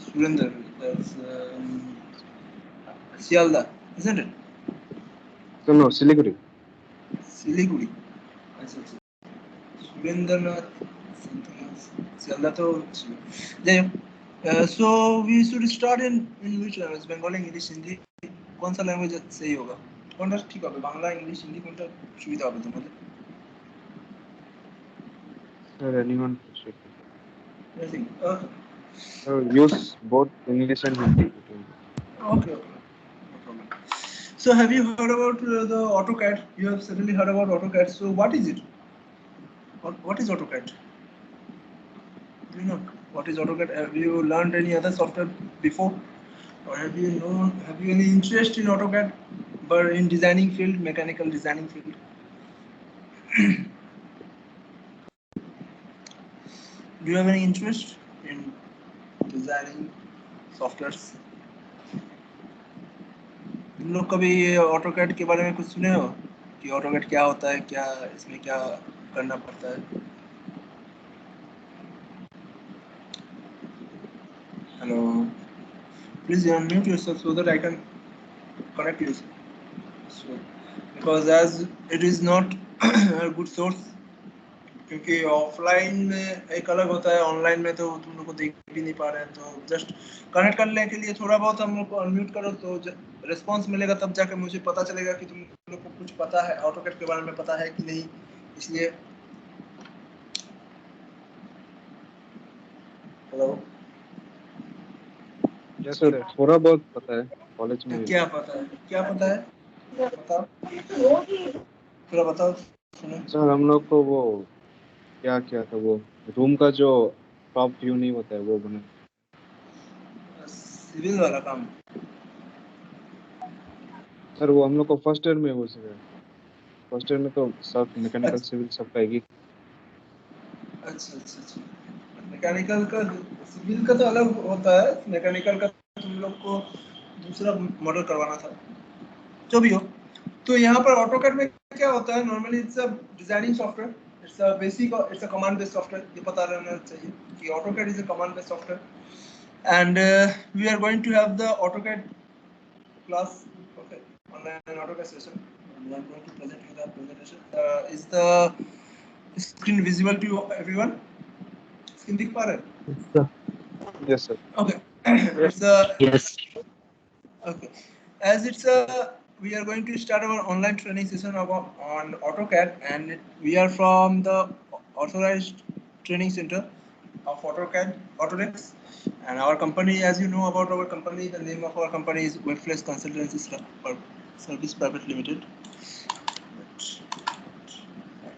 Surinder, that's Sialda, isn't it? So no, Siliguri. Siliguri. আচ্ছা আচ্ছা Surendranath something else Sialda তো ছিল যাই হোক so we should start in which language Bengali English Hindi कौन सा लैंग्वेज सही होगा কোনটা ঠিক হবে বাংলা ইংলিশ হিন্দি কোনটা সুবিধা হবে তোমাদের Sir, anyone should be. Anything? Use both English and Hindi. It will be. Okay, okay. No problem. So have you heard about the AutoCAD? You have certainly heard about AutoCAD. So what is it? What is AutoCAD? Do you know what is AutoCAD? Have you learned any other software before? Or have you any interest in AutoCAD? But in designing field, mechanical designing field? Do you have any interest in designing softwares? तुम लोग कभी AutoCAD के बारे में कुछ सुने हो कि AutoCAD क्या होता है क्या इसमें क्या करना पड़ता है Hello. Please unmute yourself so that I can connect you. So, because as it is not a good source, क्योंकि ऑफलाइन में एक अलग होता है ऑनलाइन में तो तुम लोग को देख भी नहीं पा रहे हैं तो जस्ट कनेक्ट करने के लिए थोड़ा बहुत हम लोग को अनम्यूट करो तो रिस्पांस मिलेगा तब जाकर मुझे पता चलेगा कि तुम लोग को कुछ पता है ऑटोकैड के बारे में पता है कि नहीं इसलिए हेलो Yes, sir. थोड़ा बहुत पता है कॉलेज में. क्या पता है बताओ थोड़ा बताओ सुनो सर हम लोग को वो क्या किया था वो रूम का जो टॉप व्यू नहीं होता है वो बना. सिविल वाला काम सर वो हम लोग को फर्स्ट ईयर में वो सिखाया. फर्स्ट ईयर में तो सब मैकेनिकल सिविल सबका एक ही. अच्छा अच्छा अच्छा मैकेनिकल का सिविल का तो अलग होता है मैकेनिकल का तुम लोग को दूसरा मॉडल करवाना था जो भी हो तो यहाँ पर ऑटोकैड में क्या होता है normally it's a designing software it's a basic it's a command based software ये पता रहना चाहिए कि AutoCAD is a command based software and we are going to have the AutoCAD class okay online AutoCAD session and we are going to present you the presentation is the screen visible to everyone screen दिख पा रहे हैं Yes, sir. Yes, sir. okay it's a Yes. okay as it's a we are going to start our online training session on AutoCAD and we are from the authorized training center of AutoCAD Autodex and our company as you know about our company the name of our company is Webflex Consultancy Service Private Limited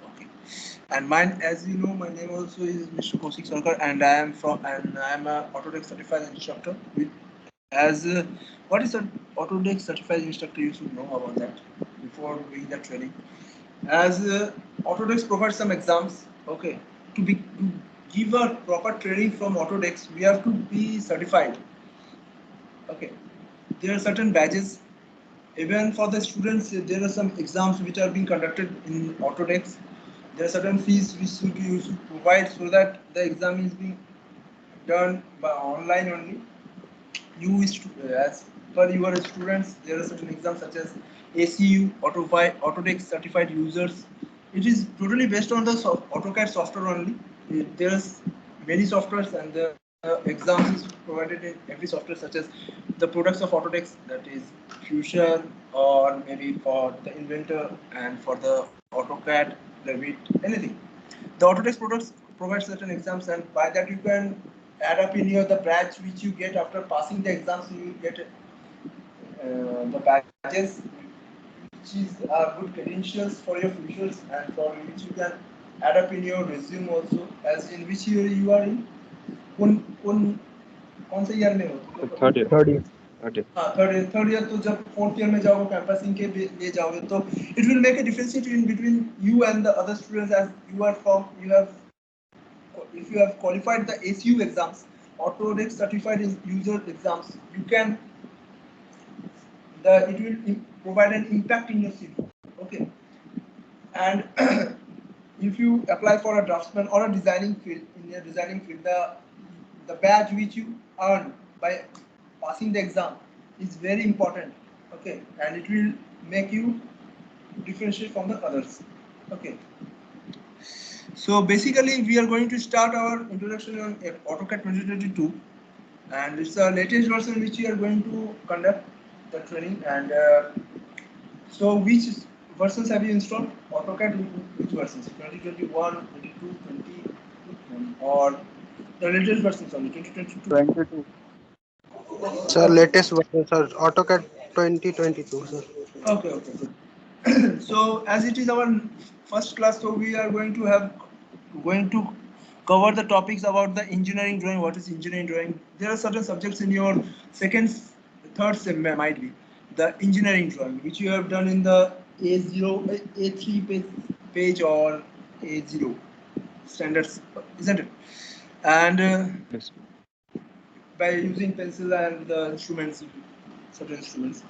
okay. And mine as you know my name also is Mr. Kaushik Sarkar and I am a Autodex certified instructor as what is an Autodex certified instructor you should know about that before doing that training as Autodex provides some exams okay to give a proper training from Autodex we have to be certified okay there are certain badges even for the students there are some exams which are being conducted in Autodex there are certain fees which you should provide so that the exam is being done by online only you as per your students there are certain exams such as ACU Autodex certified users it is totally based on the AutoCAD software only there's many softwares and the exams is provided in every software such as the products of Autodex that is Fusion or maybe for the Inventor and for the AutoCAD Revit anything the Autodex products provide certain exams and by that you can add up in your the badge which you get after passing the exams you will get the badges which is good credentials for your futures and for which you can add up in your resume also as in which year you are in कौन कौन कौन से year में हो Third year. Third year. Third year. हाँ third year तो जब fourth year में जाओगे कैंपसिंग के लिए जाओगे तो it will make a difference in between you and the other students as you are from you have if you have qualified the ACU exams Autodex certified user exams you can it will provide an impact in your CV okay and if you apply for a draftsman or a designing field in your designing field the badge which you earn by passing the exam is very important. Okay, and it will make you differentiate from the others. Okay. So basically, we are going to start our introduction on AutoCAD 2022, and it's the latest version which we are going to conduct the training. And so, which versions have you installed? AutoCAD, which versions? 2021, 22, 20, or the latest versions only 2022? 22. Sir, latest version, sir. AutoCAD 2022, sir. Okay, okay, good. So as it is our first class, so we are going to cover the topics about the engineering drawing. What is engineering drawing? There are certain subjects in your second, third sem might be the engineering drawing, which you have done in the A0, A3 page or A0 standards, isn't it? And Yes. by using pencil and the instruments, certain instruments.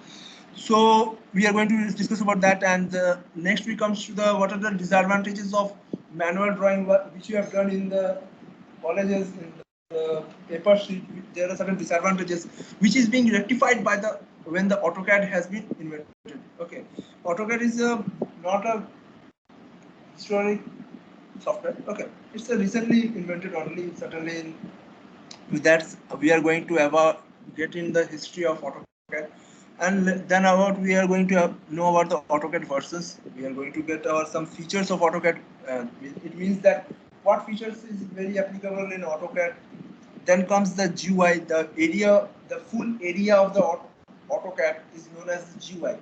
So we are going to discuss about that, and next we comes to the what are the disadvantages of manual drawing, which you have done in the colleges in the paper sheet. There are certain disadvantages which is being rectified by the when the AutoCAD has been invented. Okay, AutoCAD is not a historic software. Okay, it's a recently invented only. Certainly, with that we are going to have a get in the history of AutoCAD, and then about we are going to know about the AutoCAD versions. We are going to get our some features of AutoCAD. It means that what features is very applicable in AutoCAD. Then comes the GUI, the area, the full area of the AutoCAD is known as the GUI,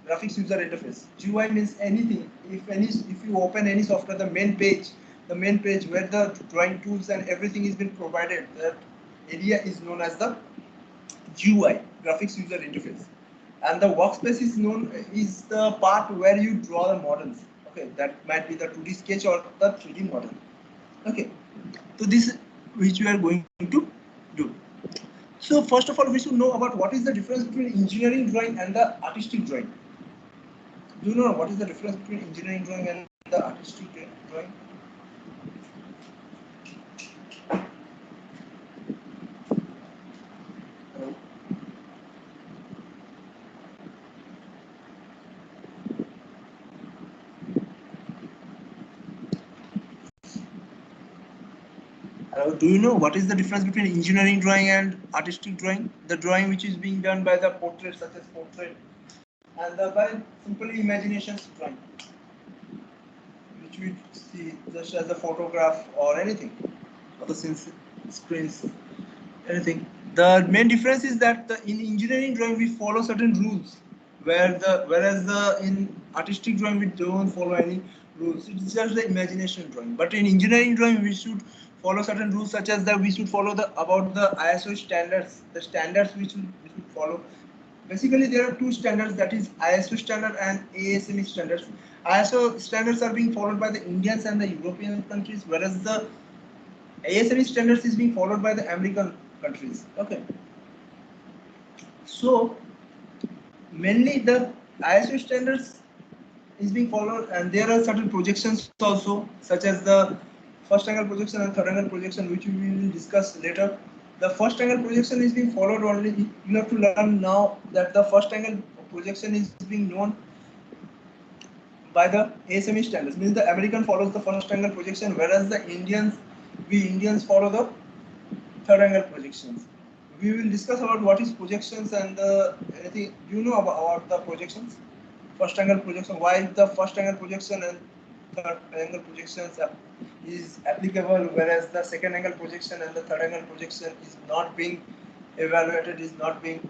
graphics user interface. GUI means anything. If you open any software, the main page where the drawing tools and everything is been provided, that area is known as the GUI, graphics user interface. And the workspace is the part where you draw the models. Okay, that might be the 2D sketch or the 3D model. Okay, so this which we are going to do. So first of all, we should know about what is the difference between engineering drawing and the artistic drawing. Do you know what is the difference between engineering drawing and the artistic drawing? Hello? Hello? Do you know what is the difference between engineering drawing and artistic drawing? The drawing which is being done by the portrait, such as portrait, and the by simply imaginations drawing, which we see just as a photograph or anything, or the screens, anything. The main difference is that in engineering drawing we follow certain rules, whereas the in artistic drawing we don't follow any rules. It's just the imagination drawing. But in engineering drawing we should follow certain rules, such as that we should follow the about the ISO standards, the standards we should follow. Basically, there are two standards, that is ISO standard and ASME standards. ISO standards are being followed by the Indians and the European countries, whereas the ASME standards is being followed by the American countries. Okay. So mainly the ISO standards is being followed, and there are certain projections also, such as the first angle projection and third angle projection, which we will discuss later. The first angle projection is being followed only. You have to learn now that the first angle projection is being known by the ASME standards. Means the American follows the first angle projection, whereas we Indians follow the third angle projections. We will discuss about what is projections and anything. Do you know about the projections? First angle projection. Why the first angle projection and third angle projections is applicable, whereas the second angle projection and the third angle projection is not being evaluated, is not being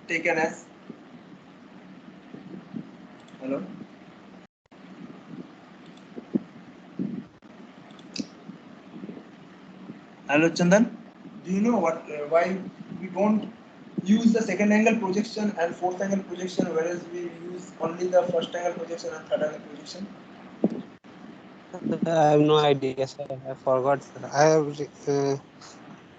taken as. Hello. Hello, Chandan. Do you know why we don't use the second angle projection and fourth angle projection, whereas we use only the first angle projection and third angle projection? I have no idea, sir. I forgot, sir.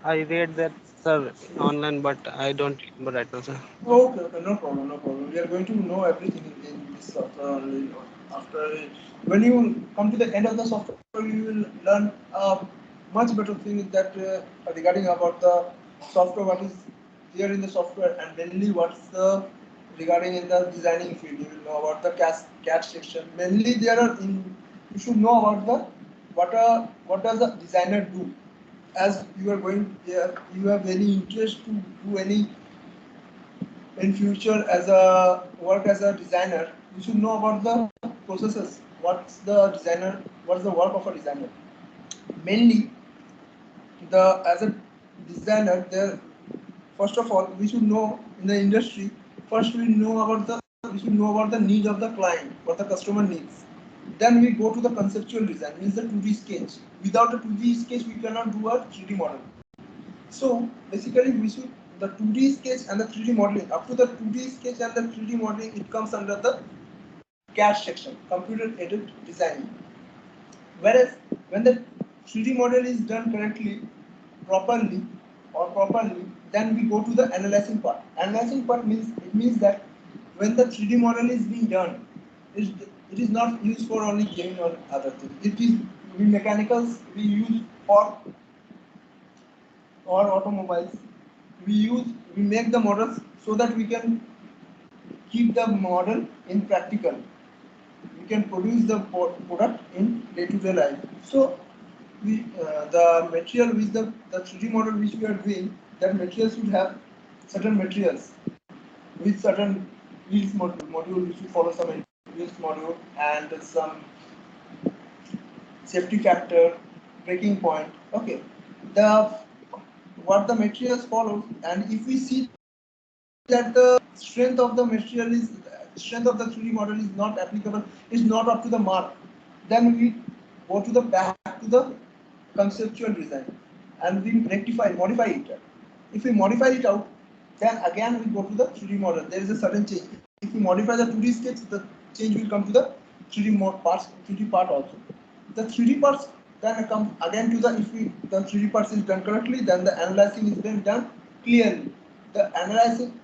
I read that, sir, online, but I don't remember right now, sir. Okay, okay, no problem, no problem. We are going to know everything in this software only. After when you come to the end of the software, you will learn a much better thing that regarding about the software, what is here in the software, and mainly what's the regarding in the designing field. You will know about the CAD section. Mainly there are you should know about the what does the designer do. As you are going there, you have any interest to do any in future as a work as a designer. You should know about the processes. What's the work of a designer? Mainly the as a designer there, first of all we should know in the industry, first we should know about the needs of the client, what the customer needs. Then we go to the conceptual design, means the 2D sketch. Without a 2D sketch we cannot do a 3D model. So basically we should the 2D sketch and the 3D modeling. Up to the 2D sketch and the 3D modeling, it comes under the CAD section, computer aided design. Whereas when the 3D model is done correctly, properly, then we go to the analyzing part. Analyzing part means that when the 3D model is being done, it is not used for only gaming or other things. It is we mechanicals we use for or automobiles. We make the models so that we can keep the model in practical. We can produce the product in day-to-day life. So the material which the 3D model which we are doing, that material should have certain materials with certain wheels module which should follow some wheels module and some safety factor, breaking point. Okay, the what the materials follow, and if we see that the strength of the 3D model is not applicable, is not up to the mark, then we go to the back to the conceptual design and we modify it. If we modify it out, then again we go to the 3D model. There is a certain change. If we modify the 2D sketch, the change will come to the 3D part also. The 3D parts then come again to the, if we the 3D parts is done correctly, then the analyzing is being done clearly. The analyzing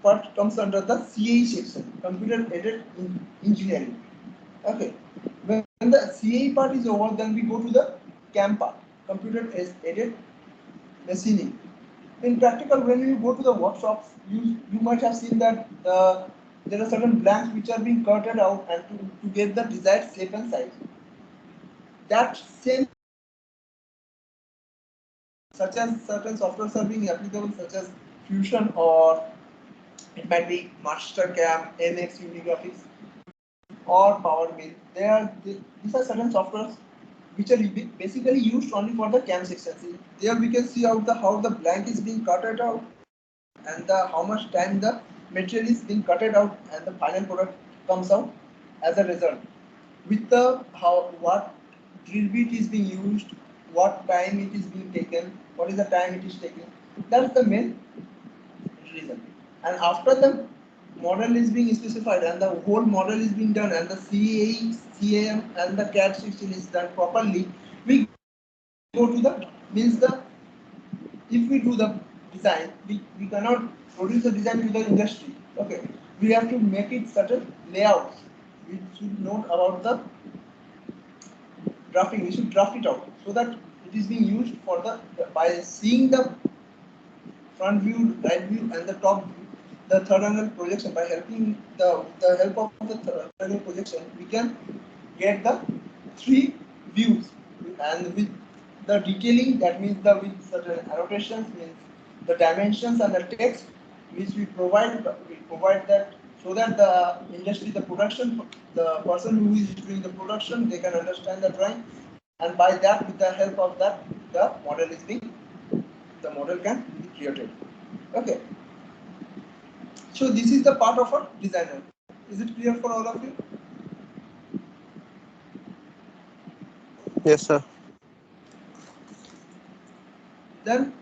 part comes under the CAE section, computer aided engineering. Okay. When the CAE part is over, then we go to the CAM part, computer aided machining. In practical, when you go to the workshops, you might have seen that there are certain blanks which are being cutted out and to get the desired shape and size. That same such as certain softwares are being applicable, such as Fusion, or it might be Mastercam, MX Unigraphics, or PowerMill. These are certain softwares which are basically used only for the CAM section. There we can see how the blank is being cutted out and how much time the material is being cutted out and the final product comes out as a result. With the what drill bit is being used, what time it is being taken, what is the time it is taking. That's the main reason. And after the model is being specified and the whole model is being done and the CAE, CAM and the CAD section is done properly, we go to the means the if we do the design, we cannot produce the design to the industry. Okay, we have to make it certain layouts. We should know about the drafting. We should draft it out so that it is being used for the by seeing the front view, right view, and the top view, the third angle projection. By helping the help of the third angle projection, we can get the three views, and with the detailing, that means the with certain annotations, means the dimensions and the text which we provide that so that the industry, the production, the person who is doing the production, they can understand the drawing, and by that, with the help of that, the model can be created. Okay. So this is the part of a designer. Is it clear for all of you? Yes, sir. Then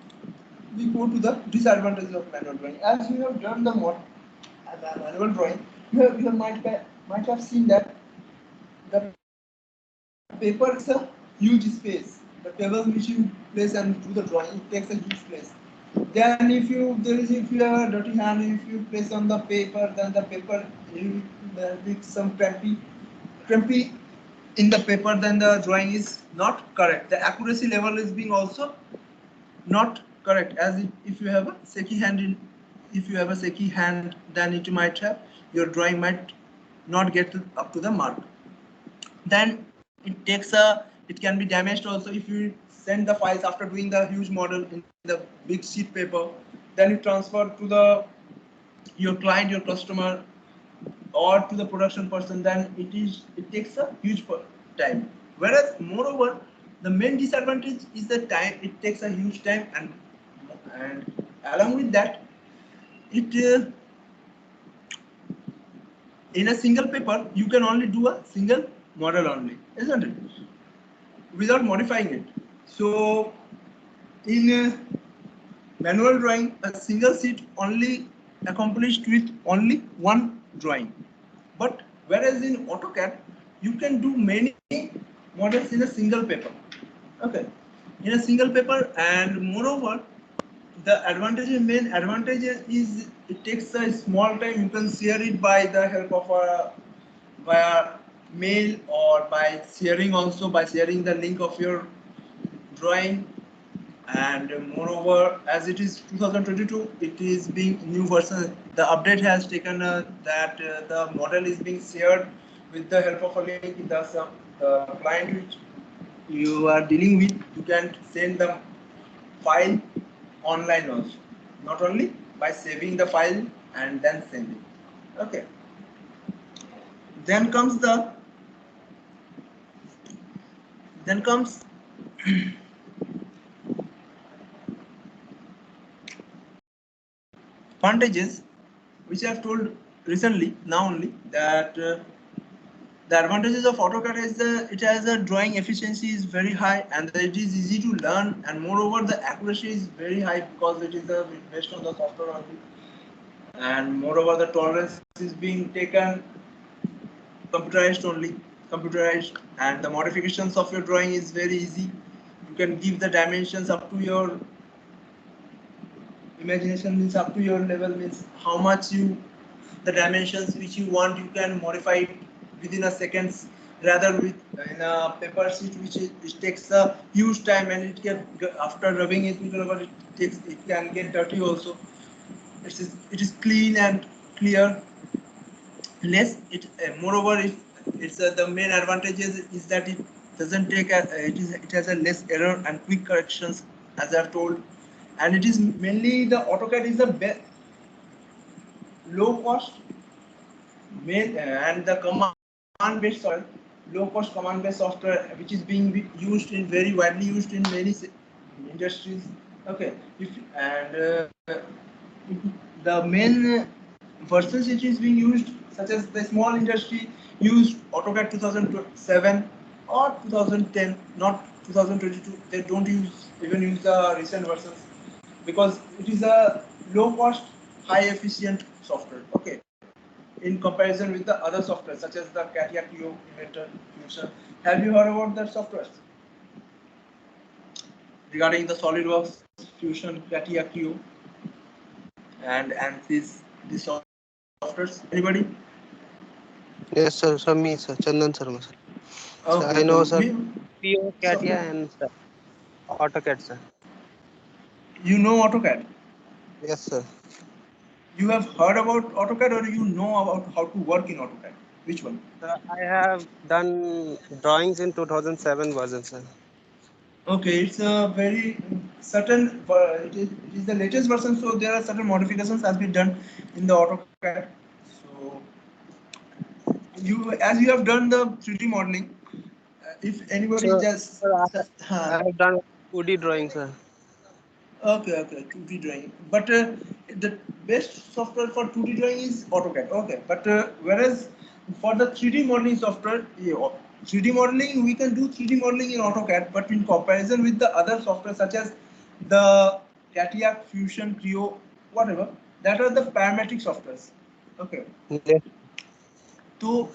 we go to the disadvantages of manual drawing. As you have done the manual drawing, you might have seen that the paper is a huge space. The table which you place and do the drawing, it takes a huge space. Then if you have a dirty hand, if you place on the paper, then the paper there will be some crimpy in the paper, then the drawing is not correct. The accuracy level is being also not Correct. If you have a Seki hand in, if you have a Seki hand, then it might have your drawing might not get up to the mark. Then it can be damaged also if you send the files after doing the huge model in the big sheet paper. Then you transfer to the your client, your customer, or to the production person. Then it takes a huge time. Whereas moreover, the main disadvantage is the time. It takes a huge time, and along with that, it in a single paper you can only do a single model only, isn't it, without modifying it. So in manual drawing, a single sheet only accomplished with only one drawing. But whereas in AutoCAD, you can do many models in a single paper. Okay, in a single paper, and moreover, main advantage is it takes a small time. You can share it by the help of a via mail, or by sharing, also by sharing the link of your drawing. And moreover, as it is 2022, it is being new version, the update has taken that the model is being shared with the help of a link. The client which you are dealing with, you can send the file online also, not only by saving the file and then sending. Okay, then comes the then comes advantages, which I have told recently, now only, that the advantages of AutoCAD is it has a drawing efficiency is very high, and it is easy to learn, and moreover the accuracy is very high because it is based on the software only, and moreover the tolerance is being taken computerized only, computerized, and the modifications of your drawing is very easy. You can give the dimensions up to your imagination, means up to your level, means how much you the dimensions which you want, you can modify it within a seconds, rather with in a paper sheet which takes a huge time, and it can, after rubbing it with rubber, it can get dirty also. It is clean and clear, less it moreover it's the main advantages is that it doesn't take it has a less error and quick corrections, as I've told. And it is mainly the AutoCAD is the low cost main and the command based software, low cost command based software, which is being used in very widely used in many industries. Okay, if and the main versions which is being used, such as the small industry, used AutoCAD 2007 or 2010, not 2022. They don't even use the recent versions, because it is a low cost, high efficient software. Okay, in comparison with the other software such as the CATIA, Clio, Inventor, Fusion. Have you heard about that software? Regarding the SolidWorks, Fusion, CATIA, Clio, and these softwares. Anybody? Yes, sir. So me, sir. Chandan Sharma, sir. So Okay, I okay. know, sir. Pio, So Katia, and AutoCAD, sir. you know AutoCAD. Yes, sir. You have heard about AutoCAD, or you know about how to work in AutoCAD? Which one? I have done drawings in 2007 version, sir. Okay, it's a very certain. It is the latest version, so there are certain modifications has been done in the AutoCAD. So as you have done the 3D modeling, if anybody So, just sir, I uh, have done 2D drawing, sir. okay, 2D drawing, but the best software for 2D drawing is AutoCAD. Okay, but whereas for the 3D modeling software, 3D modeling, we can do 3D modeling in AutoCAD, but in comparison with the other software such as the CATIA, Fusion, Creo, whatever, that are the parametric softwares. Okay, Yes. so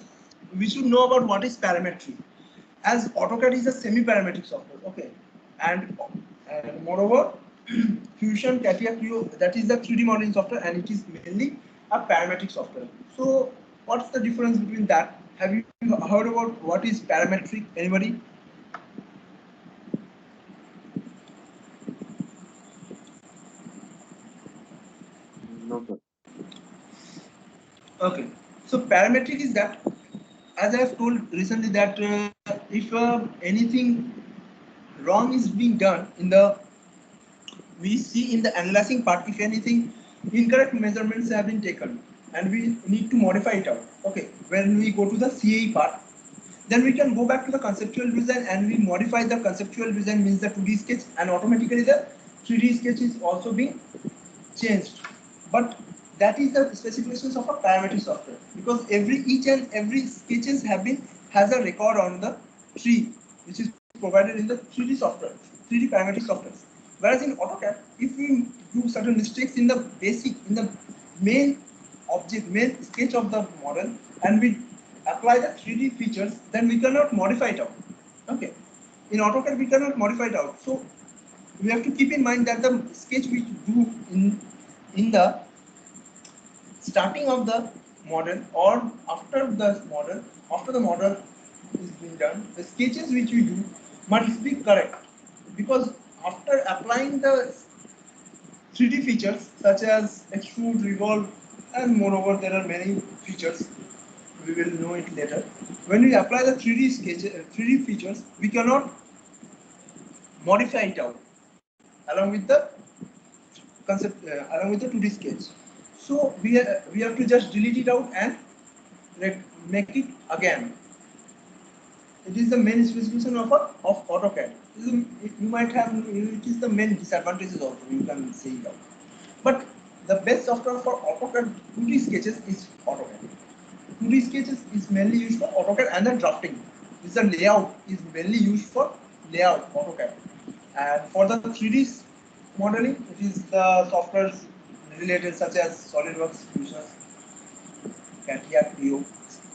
we should know about what is parametry, as AutoCAD is a semi-parametric software. Okay, and moreover, Fusion, CATIA, Creo, that is the 3D modeling software, and it is mainly a parametric software. So what's the difference between that? Have you heard about what is parametric? Anybody? No, sir. Okay, so parametric is that, as I have told recently, that if anything wrong is being done in the, we see in the analyzing part, if anything incorrect measurements have been taken and we need to modify it out. Okay, when we go to the CAE part, then we can go back to the conceptual design and we modify the conceptual design, means the 2D sketch, and automatically the 3D sketch is also being changed. But that is the specifications of a parametric software, because each and every sketches have been has a record on the tree, which is provided in the 3D software, 3D parametric software. Whereas in AutoCAD, if we do certain mistakes in the basic, in the main object, main sketch of the model, and we apply the 3D features, then we cannot modify it out. Okay, in AutoCAD we cannot modify it out. So we have to keep in mind that the sketch we do in the starting of the model or after the model is being done, the sketches which we do must be correct, because after applying the 3D features such as extrude, revolve, and moreover there are many features, we will know it later. When we apply the 3D sketch, 3D features, we cannot modify it out along with the concept, along with the 2D sketch. So we have to just delete it out and make it again. It is the main specification of AutoCAD. You might have, it is the main disadvantages also, you can say it out. But the best software for AutoCAD 2D sketches is AutoCAD. 2D sketches is mainly used for AutoCAD, and the drafting is the layout is mainly used for layout AutoCAD. And for the 3D modeling, it is the softwares related such as SolidWorks, Fusion, CATIA, Creo.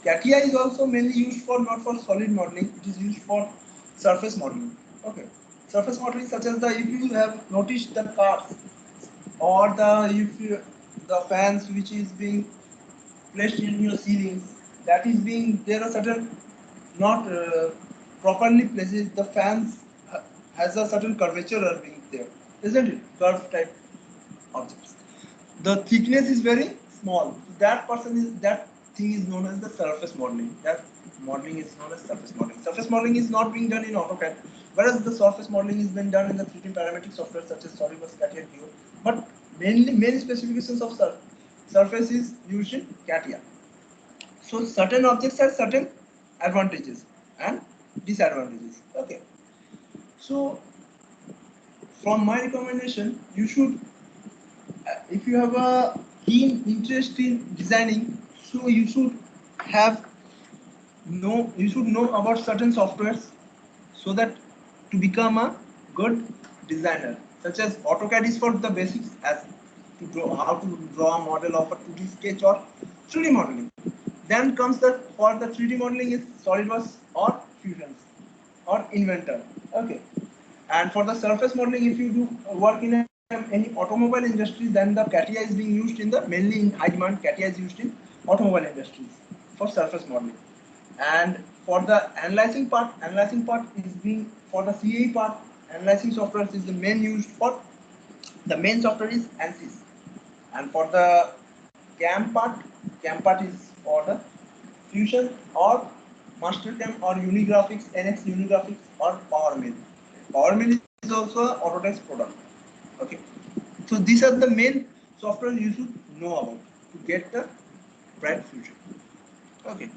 CATIA is also mainly used for not for solid modeling, it is used for surface modeling. Okay, surface modeling such as the, if you have noticed the cars or the, if you, the fans which is being placed in your ceilings, that is being, there are certain not properly placed, the fans has a certain curvature are being there, isn't it? Curve type objects. The thickness is very small. That person is, that thing is known as the surface modeling. That modeling is known as surface modeling. Surface modeling is not being done in AutoCAD, whereas the surface modeling is being done in the 3D parametric software such as SolidWorks, CATIA, Creo. But main specifications of surface is used in CATIA. So certain objects have certain advantages and disadvantages. Okay. So from my recommendation, you should, if you have a keen interest in designing, so you should know about certain softwares, so that to become a good designer, such as AutoCAD is for the basics, as to draw, how to draw a model of a 2D sketch or 3D modeling. Then comes the, for the 3D modeling is SolidWorks or Fusion or Inventor. Okay, and for the surface modeling, if you do work in any automobile industry, then the CATIA is being used in the, mainly in high demand, CATIA is used in automobile industries for surface modeling. And for the analyzing part is being, for the CAE part, analyzing software is the main used for, the main software is ANSYS. And for the CAM part is for the Fusion or Mastercam or Unigraphics, NX Unigraphics or PowerMill. PowerMill is also an Autodesk product. Okay, so these are the main software you should know about to get the bright future. Okay.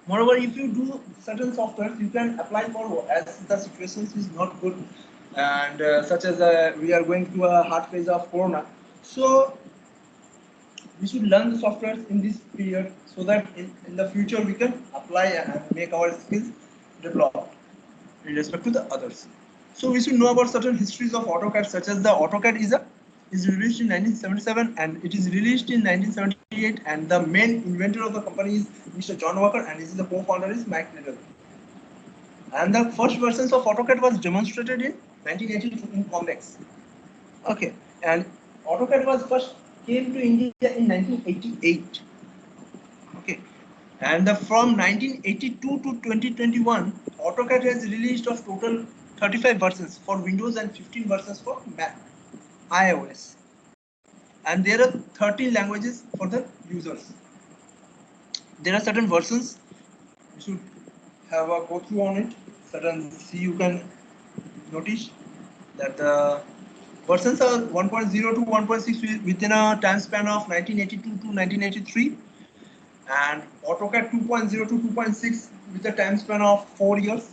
Moreover, if you do certain softwares, you can apply for, as the situations is not good, and such as we are going through a hard phase of Corona. So we should learn the softwares in this period, so that in the future we can apply and make our skills develop in respect to the others. So we should know about certain histories of AutoCAD, such as the AutoCAD is released in 1977 and it is released in 1978, and the main inventor of the company is Mr. John Walker, and this is the co-founder is Mike Liddell. And the first versions of AutoCAD was demonstrated in 1982 in Comdex. Okay, and AutoCAD was first came to India in 1988. Okay, and from 1982 to 2021, AutoCAD has released of total 35 versions for Windows and 15 versions for Mac, iOS. and there are 13 languages for the users. There are certain versions. You should have a go through on it. Certain see you can notice that the versions are 1.0 to 1.6 within a time span of 1982 to 1983, and AutoCAD 2.0 to 2.6 with a time span of 4 years,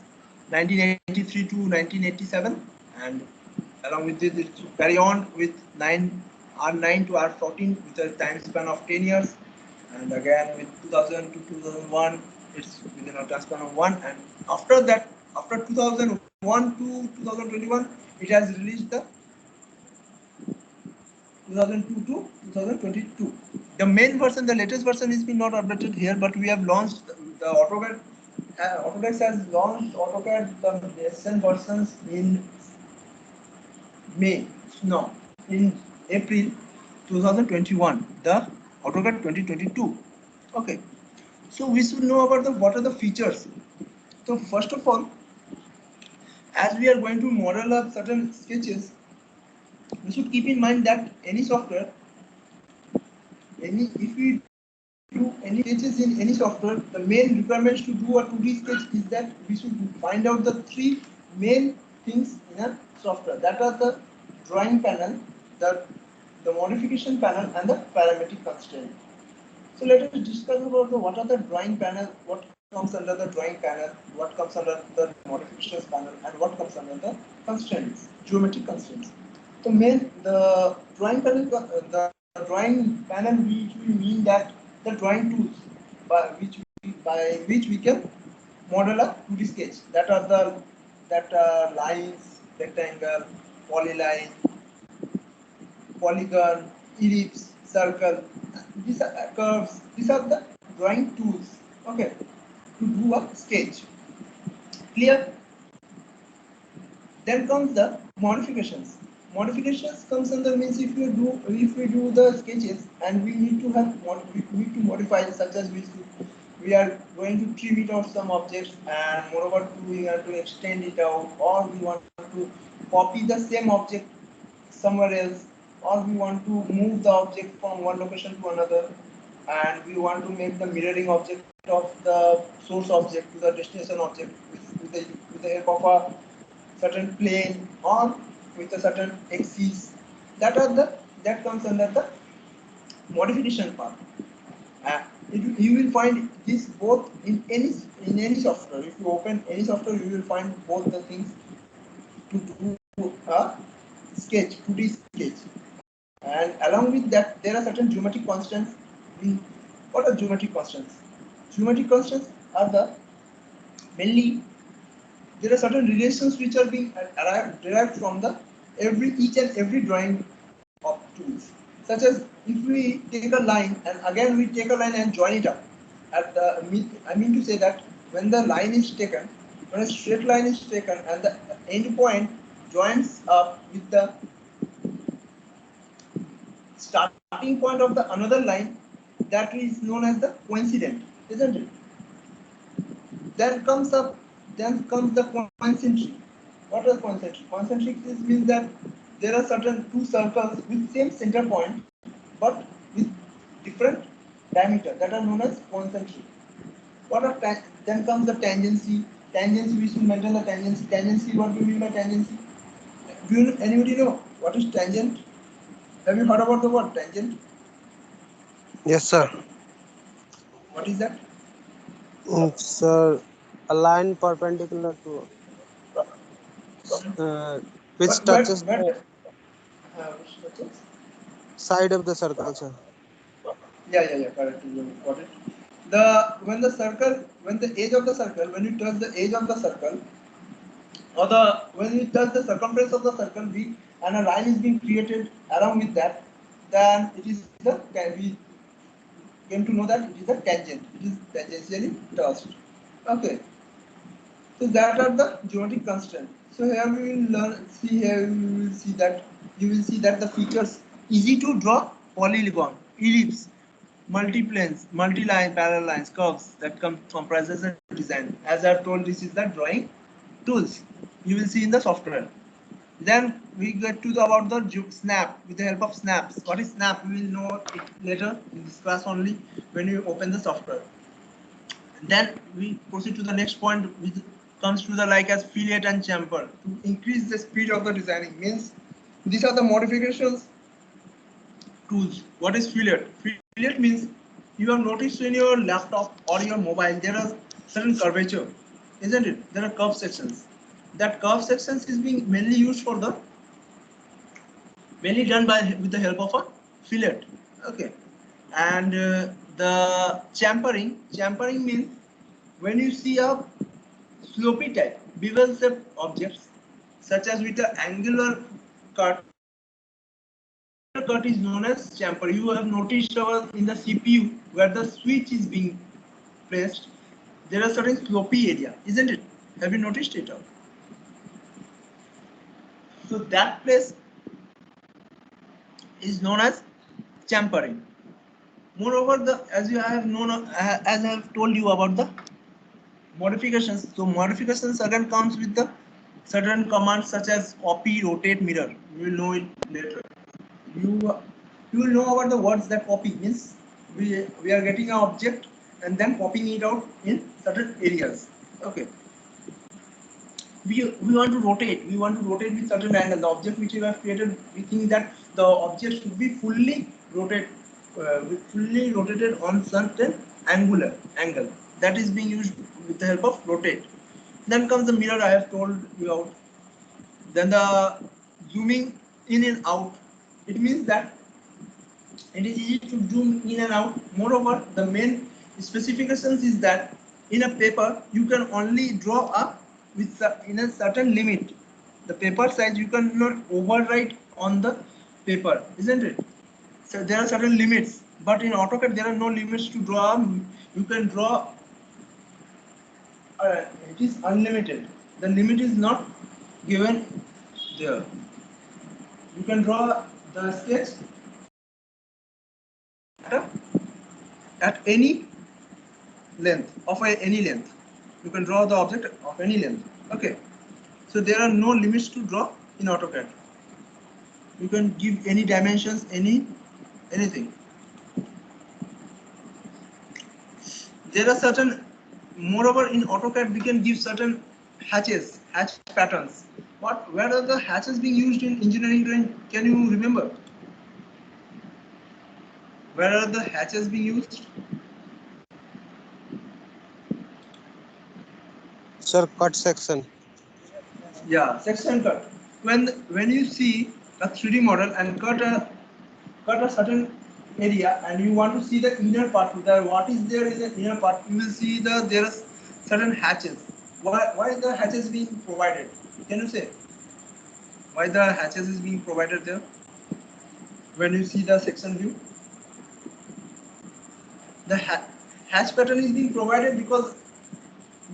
1983 to 1987, and along with this it carry on with R9 to R14 with a time span of 10 years, and again with 2000 to 2001 it's within a time span of 1, and after that, after 2001 to 2021 it has released the 2002 to 2022. The main version, the latest version is been not updated here, but we have launched the AutoCAD. Autodesk has launched AutoCAD the recent versions in May, no, in April 2021. The AutoCAD 2022. Okay, so we should know about the what are the features. So first of all, as we are going to model up certain sketches, we should keep in mind that any software, if we do any sketches in any software, the main requirements to do a 2D sketch is that we should find out the three main things in a software. That are the drawing panel, the modification panel, and the parametric constraint. So let us discuss about what are the drawing panel, what comes under the drawing panel, what comes under the modifications panel, and what comes under the constraints, geometric constraints. So the drawing panel, which we mean that the drawing tools by which we can model a 2D sketch. That are lines, rectangle, polyline, polygon, ellipse, circle. These are curves. These are the drawing tools. Okay, to do a sketch. Clear? Then comes the modifications. Modifications comes under means if we do the sketches and we need to modify, such as we are going to trim it out some objects, and moreover we are to extend it out, or we want to copy the same object somewhere else, or we want to move the object from one location to another, and we want to make the mirroring object of the source object to the destination object with the help of a certain plane or with a certain axis. That comes under the modification part. You will find this both in any software. If you open any software, you will find both the things to do a sketch, 2D sketch. And along with that, there are certain geometric constants. What are geometric constants? Geometric constants are mainly there are certain relations which are being derived from each and every drawing of tools. Such as if we take a line and again we take a line and join it up. I mean to say that when the line is taken, when a straight line is taken and the end point joins up with the starting point of the another line, that is known as the coincident, isn't it? Then comes the concentric. What is concentric? Concentric means that there are certain two circles with same center point but with different diameter, that are known as concentric. Then comes the tangency. Tangency, we should maintain the tangency. Tangency, what do you mean by tangency? Anybody know what is tangent? Have you heard about the word tangent? Yes, sir. What is that? Sir, a line perpendicular to which touches the Which touches? side of the circle, sir. Yeah, correct. You got it. When the edge of the circle, when you touch the edge of the circle, or when you touch the circumference of the circle, and a line is being created along with that, then we came to know that it is a tangent. It is tangentially touched. Okay. So that are the geometric constraints. So here we will you will see that the features easy to draw polygon, ellipse, multiplanes, multi-line, parallel lines, curves that comprises a design. As I have told, this is the drawing tools you will see in the software. Then we get to about the snap with the help of snaps. What is snap? We will know it later in this class only when you open the software. Then we proceed to the next point, which comes to the like as fillet and chamfer to increase the speed of the designing. Means these are the modifications tools. What is fillet? Fillet means you have noticed in your laptop or your mobile there are certain curvature, isn't it? There are curve sections. That curve sections is being mainly used for the mainly done by with the help of a fillet. Okay, and the champering means when you see a slopy type bevel shaped objects such as with the angular cut. Angular cut is known as chamfer. You have noticed in the CPU where the switch is being placed, there are certain slopy area, isn't it? Have you noticed it? So that place is known as champering. Moreover, the as you have known, as I have told you about the modifications. So modifications again comes with the certain commands such as copy, rotate, mirror. You will know it later. You you will know about the words that copy means. We are getting an object and then copying it out in certain areas. Okay. We want to rotate. We want to rotate with certain angle. The object which we have created, we think that the object should be fully rotated on certain angular angle. That is being used with the help of rotate. Then comes the mirror. I have told you out. Then the zooming in and out. It means that it is easy to zoom in and out. Moreover, the main specifications is that in a paper you can only draw up with in a certain limit. The paper size you cannot overwrite on the paper, isn't it? So there are certain limits, but in AutoCAD there are no limits to draw. You can draw. It is unlimited. The limit is not given there. You can draw the sketch at any length of any length. You can draw the object of any length. Okay, so there are no limits to draw in AutoCAD. You can give any dimensions, anything. There are certain, moreover in AutoCAD we can give certain hatch patterns. Where are the hatches being used in engineering drawing? Can you remember? Where are the hatches being used? Sir, cut section. Yeah, section cut. When you see a 3D model and cut a certain area and you want to see the inner part, what is there in the inner part, you will see there are certain hatches. Why the hatches being provided? Can you say why the hatches is being provided there? When you see the section view, the hatch pattern is being provided because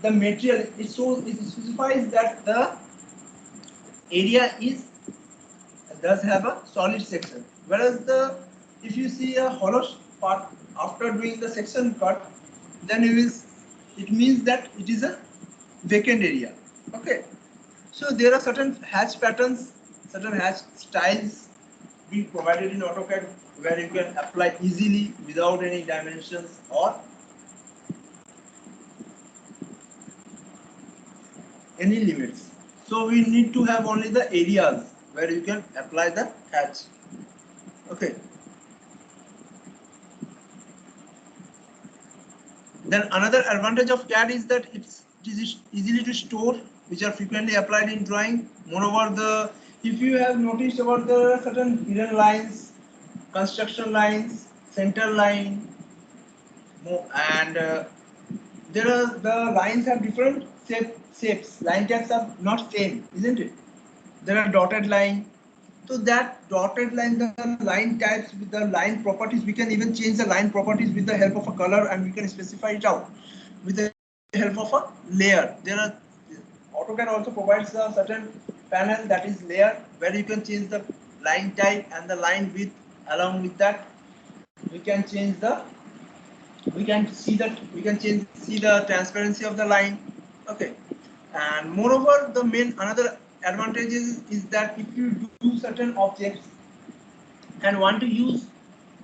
the material it specifies that the area is does have a solid section, whereas the if you see a hollow part after doing the section cut, then it means that it is a vacant area. Okay, so there are certain hatch patterns, certain hatch styles being provided in AutoCAD where you can apply easily without any dimensions or any limits. So we need to have only the areas where you can apply the hatch. Okay. Then another advantage of CAD is that it is easily to store, which are frequently applied in drawing. Moreover, if you have noticed about the certain hidden lines, construction lines, center line, and there are the lines have different shapes. Line types are not same, isn't it? There are dotted line. So that dotted line, the line types with the line properties, we can even change the line properties with the help of a color, and we can specify it out with the help of a layer. There are AutoCAD also provides a certain panel that is layer where you can change the line type and the line width. Along with that, we can change the see the transparency of the line. Okay, and moreover, the main another advantages is that if you do certain objects and want to use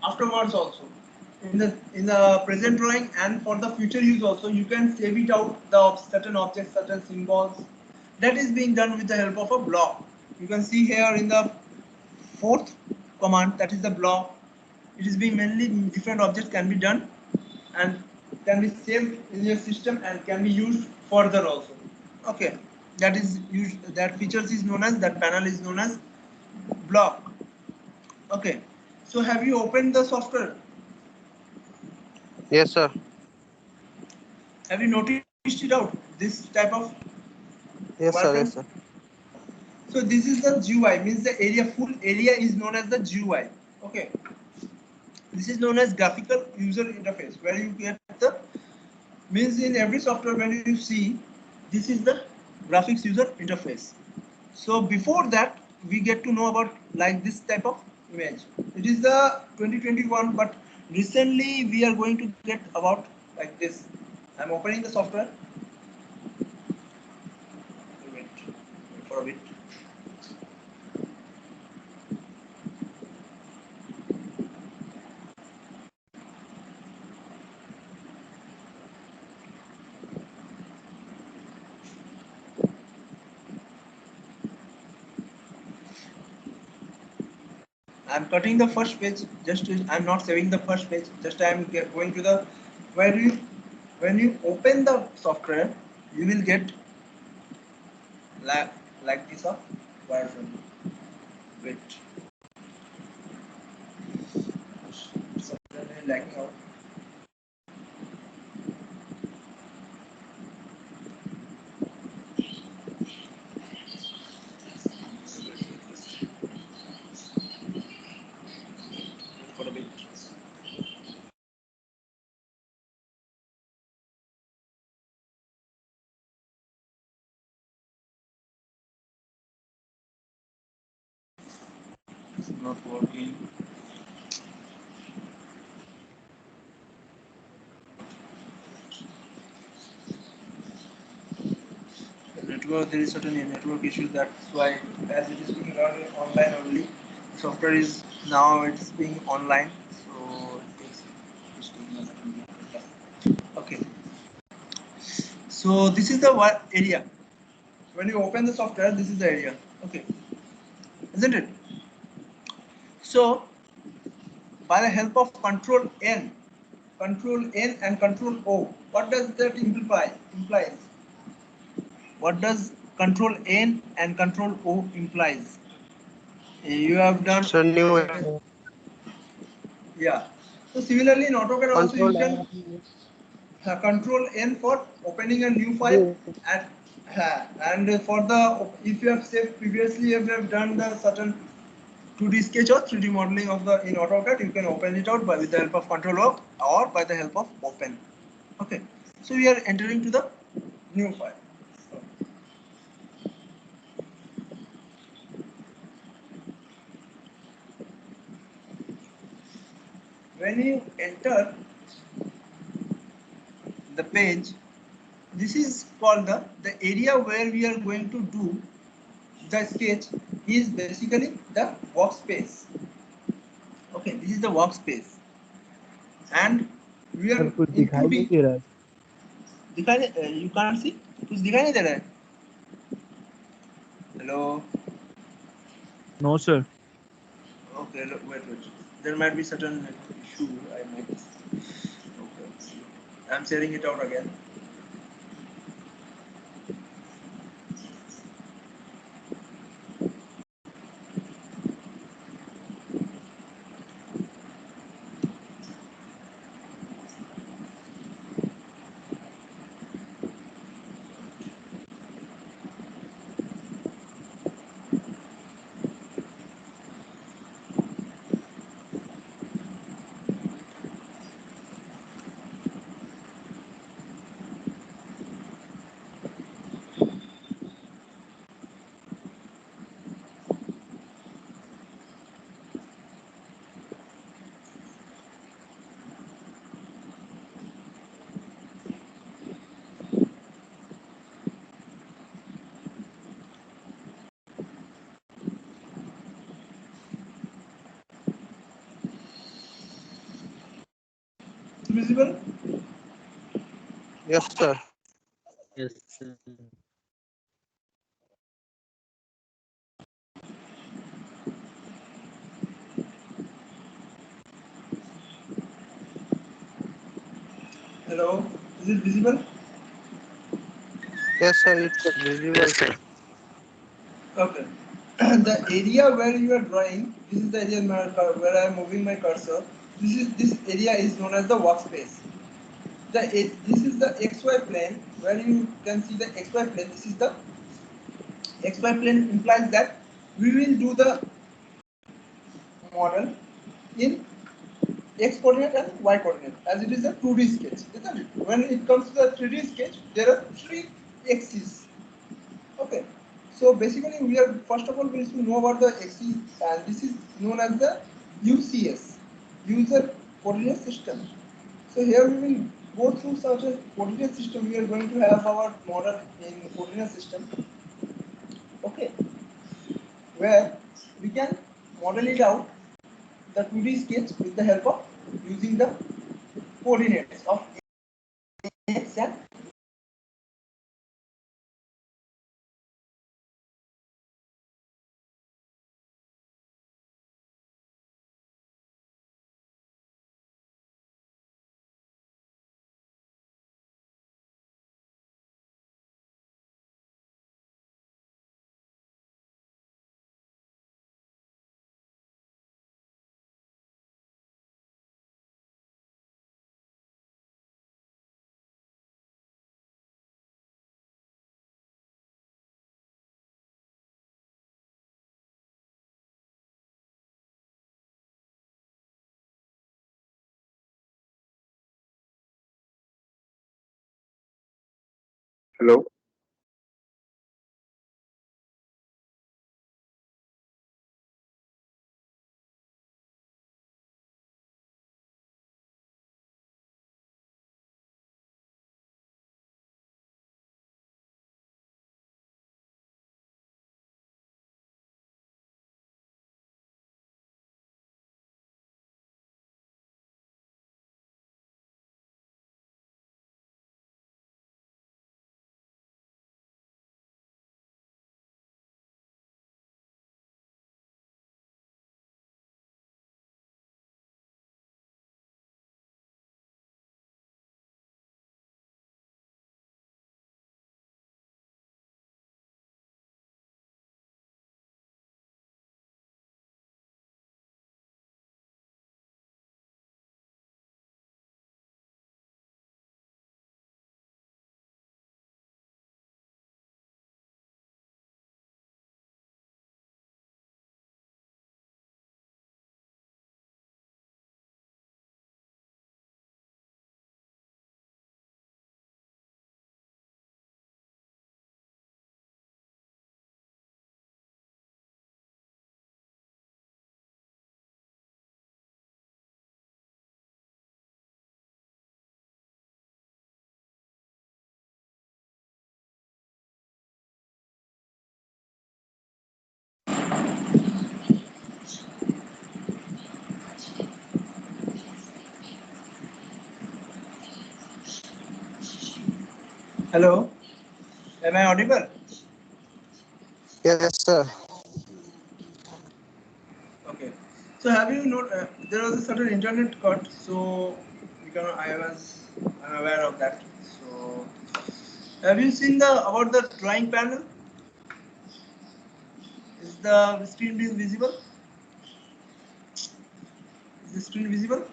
afterwards also in the present drawing and for the future use also, you can save it out the certain objects, certain symbols. That is being done with the help of a block. You can see here in the fourth command, that is the block. It is being mainly different objects can be done and can be saved in your system and can be used further also. Okay, that is used, that features is known as, that panel is known as block. Okay, so have you opened the software? Yes, sir. Have you noticed it out, this type of Yes, sir. wireframe? Yes, sir. So this is the GUI, means the area, full area is known as the GUI. Okay, this is known as graphical user interface, where you get the, means in every software when you see, this is the graphics user interface. So before that we get to know about like this type of image. It is the 2021, but recently we are going to get about like this. I'm opening the software. Wait for a bit. I'm cutting the first page. I'm not saving the first page. Just I'm going to the, where you, when you open the software, you will get like this of wireframe. Wait, software is lacking out. For a bit. It's not working. Network, there is certainly a network issue. That's why, as it is being run online only, software is now it's being online, so it's taking a certain time. Okay, so this is the area. When you open the software, this is the area. Okay, isn't it? So by the help of Control N and Control O, what does that imply? Implies. What does Control N and Control O implies? You have done, So new yeah. So similarly in AutoCAD also you control can Control N for opening a new file, and for the, if you have saved previously, if you have done the certain 2D sketch or 3D modeling of the in AutoCAD, you can open it out by with the help of Control O or by the help of Open. Okay, so we are entering to the new file. When you enter the page, this is called the area where we are going to do the sketch is basically the workspace. Okay, this is the workspace, and we are sir कुछ दिखाई नहीं including, दे रहा है. दिखाई, you can't see, कुछ दिखाई नहीं दे रहा है. Hello. No sir. Okay, look, wait. There might be certain issue. I might. Okay. I'm sharing it out again. visible? Yes, sir. Yes, sir. Hello, is it visible? Yes, sir. It's visible, sir. Okay. The area where you are drawing, this is the area where I am moving my cursor. This area is known as the workspace. This is the XY plane where you can see the XY plane. This is the XY plane implies that we will do the model in x coordinate and y coordinate as it is a 2D sketch, isn't it? When it comes to the 3D sketch, there are three axes. Okay. So basically, we are first of all we need to know about the axis, and this is known as the UCS, user coordinate system. So here we will go through such a coordinate system. We are going to have our model in coordinate system. Okay, where we can model it out the 2D sketch with the help of using the coordinates of x and Hello. hello. Am I audible? Yes, sir. Okay. So have you know there was a certain internet cut, so I was unaware of that. So have you seen the about the drawing panel? Is the screen is visible? Is the screen visible?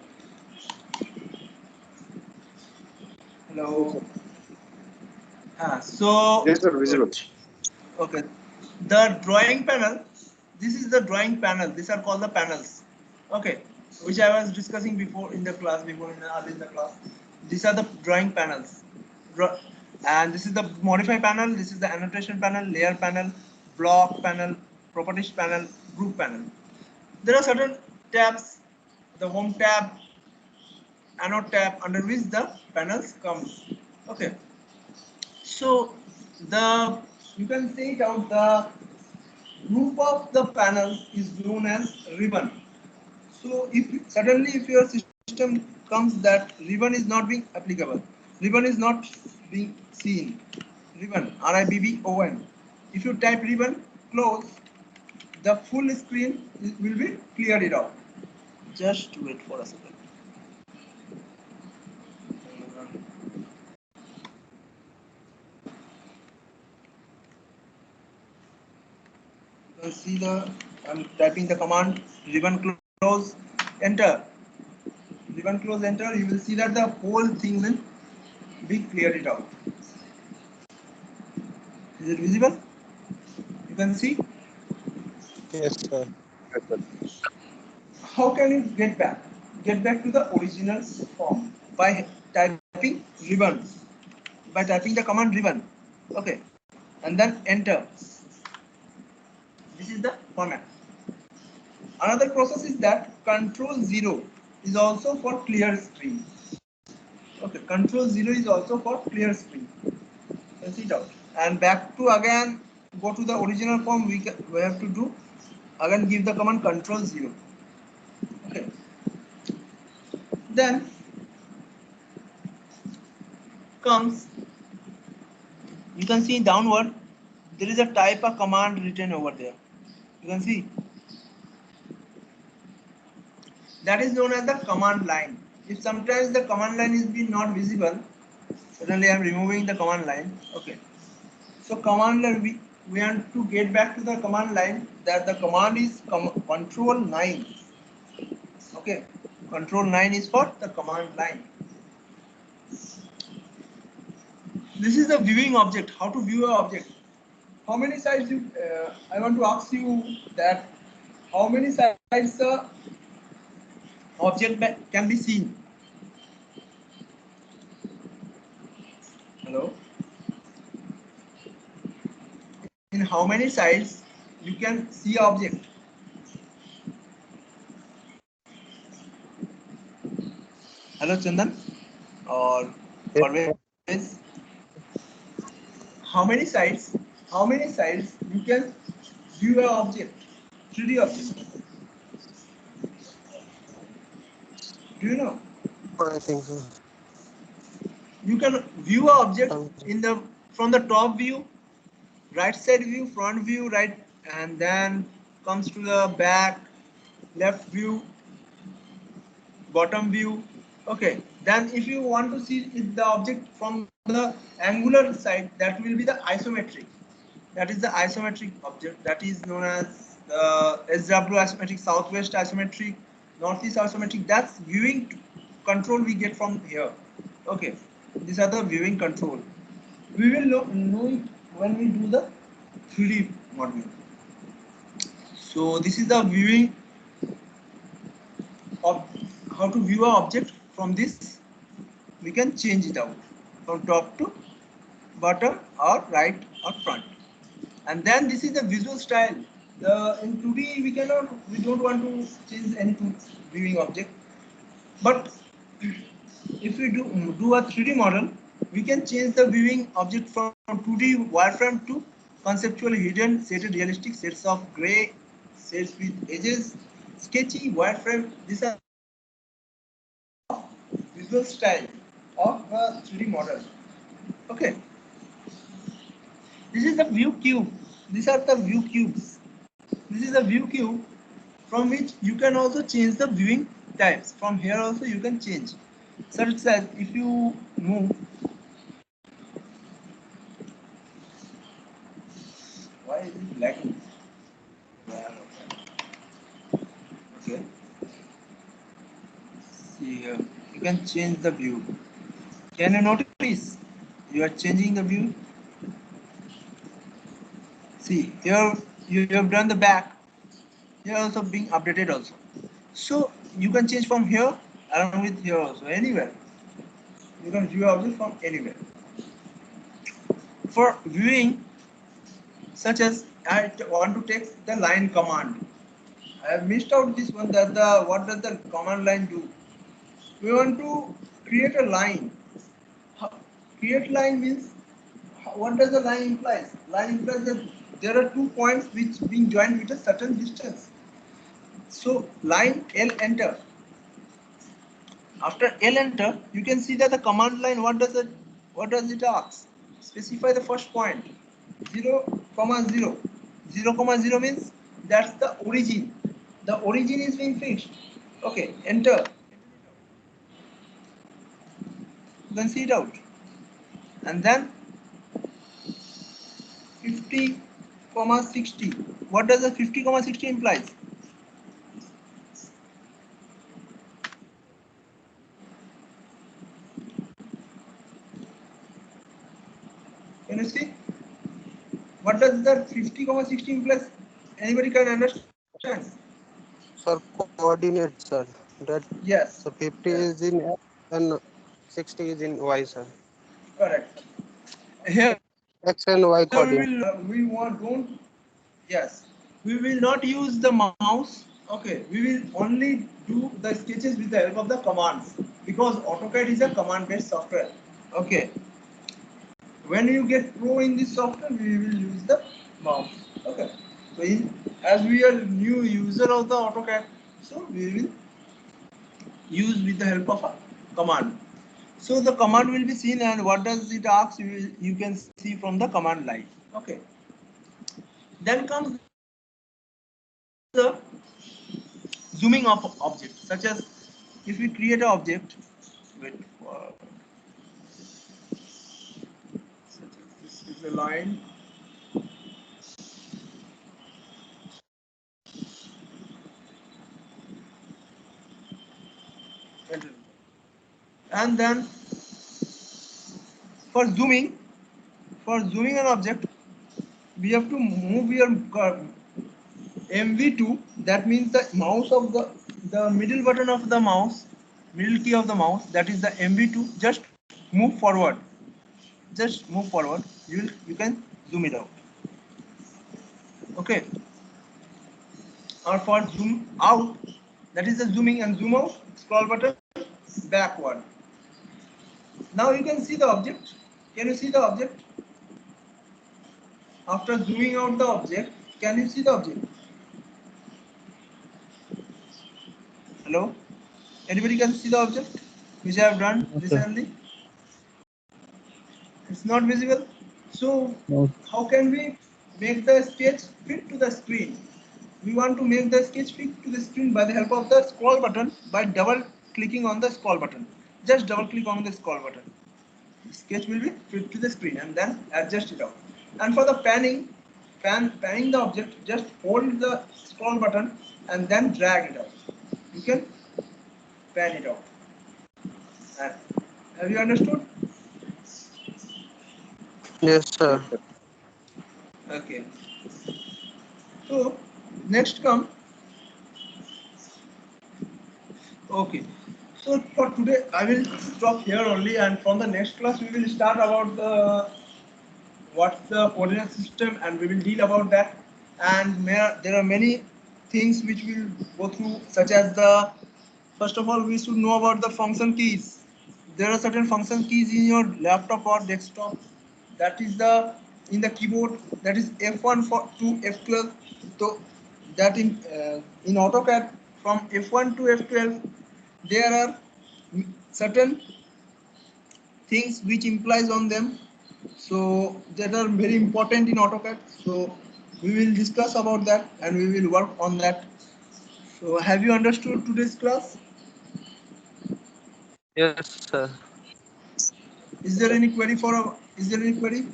Yes, Hello. sir. So Yes, sir. Visible. okay, the drawing panel. This is the drawing panel. These are called the panels. Okay, which I was discussing before in the class, before in the class. These are the drawing panels. And this is the modify panel. This is the annotation panel, layer panel, block panel, properties panel, group panel. There are certain tabs, the home tab, annotate tab, under which the panels comes. Okay, so the you can say it out, the group of the panels is known as ribbon. So if suddenly if your system comes that ribbon is not being applicable. Ribbon is not being seen. Ribbon, RIBBON. If you type ribbon, close, the full screen will be cleared out. Just wait for a second. You can see I'm typing the command ribbon close, enter. Ribbon close, enter. You will see that the whole thing will be cleared out. Is it visible? You can see. Yes, sir. How can you get back? Get back to the original form by typing ribbon. By typing the command ribbon. Okay. And then enter. This is the format. Another process is that control 0 is also for clear screen. Okay, control 0 is also for clear screen. Let's see it out. And back to again go to the original form. We have to do again give the command control 0. Okay. Then comes, you can see downward there is a type of command written over there. You can see that is known as the command line. If sometimes the command line is being not visible, suddenly I am removing the command line. Okay. So command line, we want to get back to the command line, that the command is control 9. Okay. Control 9 is for the command line. This is the viewing object. How to view an object? How many sides you? I want to ask you that how many sides the object can be seen? Hello. In how many sides you can see object? Hello, Chandan or Yes, sir. Parvez. How many sides? How many sides you can view an object? 3D object. Do you know? I think so. You can view an object Something. in the from the top view, right side view, front view, right, and then comes to the back, left view, bottom view. Okay, then if you want to see the object from the angular side, that will be the isometric. That is the isometric object, that is known as the SW isometric, southwest isometric, northeast isometric. That's viewing control we get from here. Okay, these are the viewing control. We will know it when we do the 3D model. So this is the viewing of how to view an object from this. We can change it out from top to bottom or right or front. And then this is the visual style. In 2D we don't want to change any viewing object. But if we do a 3D model, we can change the viewing object from 2D wireframe to conceptual hidden shaded realistic sets of gray shades with edges, sketchy wireframe. These are visual style of a 3D model. Okay. This is the view cube. These are the view cubes. This is the view cube from which you can also change the viewing types. From here also you can change. Such as if you move, why is it lagging? Okay. See here, you can change the view. Can you notice? You are changing the view. See here, you have done the back. Here also being updated also. So you can change from here along with here also, anywhere. You can view object from anywhere. For viewing, such as I want to take the line command. I have missed out this one, that what does the command line do? We want to create a line. Create line means, what does the line implies? Line implies that there are 2 points which being joined with a certain distance. So line L enter. After L enter, you can see that the command line, what does it ask? Specify the first point. 0, 0. 0, 0 means that's the origin. The origin is being fixed. Okay, enter. You can see it out. And then 50, 60. What does the 50, 60 implies? Can you see? What does that 50, 60 implies? Anybody can understand? Sir, coordinate, sir. That Yes. the 50 Yes. is in X and 60 is in Y, sir. Correct. Here X and Y we coordinate. will don't, yes, we will not use the mouse. Okay, we will only do the sketches with the help of the commands, because AutoCAD is a command based software. Okay, when you get pro in this software, we will use the mouse. Okay, so as we are new user of the AutoCAD, so we will use with the help of a command. So the command will be seen, and what does it ask, you can see from the command line. Okay, then comes the zooming of object, such as if we create an object, wait for, such as this is a line, and then for zooming, an object, we have to move your MV2. That means the mouse of the middle button of the mouse, middle key of the mouse, that is the MV2. Just move forward. Just move forward. You can zoom it out. Okay. Or for zoom out, that is the zooming, and zoom out, scroll button backward. Now you can see the object. Can you see the object? After zooming out the object, can you see the object? Hello? Anybody can see the object which I have done No, sir. recently? It's not visible. So No. how can we make the sketch fit to the screen? We want to make the sketch fit to the screen by the help of the scroll button, by double clicking on the scroll button. Just double click on the scroll button. The sketch will be fit to the screen, and then adjust it out. And for the panning the object, just hold the scroll button and then drag it out. You can pan it out. And have you understood? Yes, sir. Yes, sir. Okay. So next come. Okay. So for today, I will stop here only, and from the next class we will start about the what's the coordinate system, and we will deal about that. And there are many things which we'll go through, such as the, first of all, we should know about the function keys. There are certain function keys in your laptop or desktop. That is the in the keyboard. That is F1 to F12. So that in AutoCAD, from F1 to F12, there are certain things which implies on them, so that are very important in AutoCAD. So we will discuss about that, and we will work on that. So have you understood today's class? Yes, sir. Is there any query is there any query?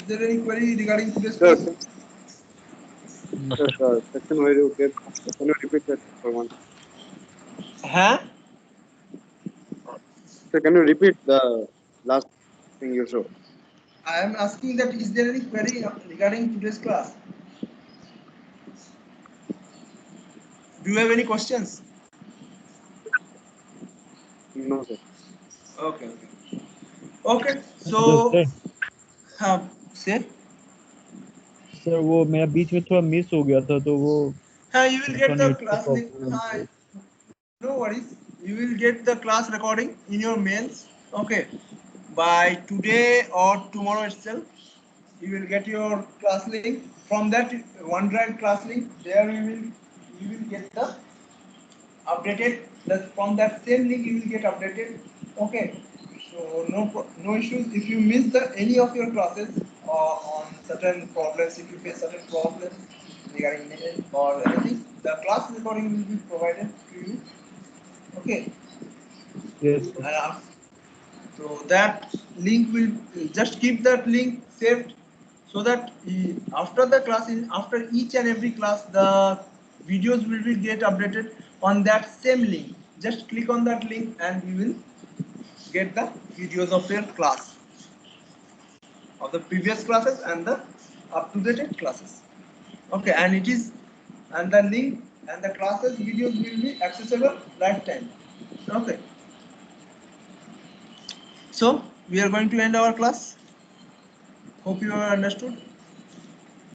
Is there any query regarding today's Sir, class? No, sir, sir. the section where you get, can you repeat that for once? Huh? Sir, can you repeat the last thing you showed? I am asking that is there any query regarding today's class? Do you have any questions? No, sir. Okay, okay. Okay, sir so sir say. Sir वो मेरा बीच में थोड़ा miss हो गया था तो वो You will थोड़ा get the नेट का class link. प्रॉब्लम है No worries. You will get the class recording in your mails. Okay. By today or tomorrow itself, you will get your class link. From that OneDrive class link, there you will you will get the updated. From that same link you will get updated. Okay. So no issues if you miss any of your classes on certain problems. If you face certain problems regarding net or anything, the class recording will be provided to you. Okay. Yes, sir. So that link will just keep that link saved, so that after the class, after each and every class, the videos will be get updated on that same link. Just click on that link and you will get the videos of your class, of the previous classes and the up to date classes. Okay, and the link and the classes videos will be accessible lifetime. Okay, so we are going to end our class. Hope you have understood.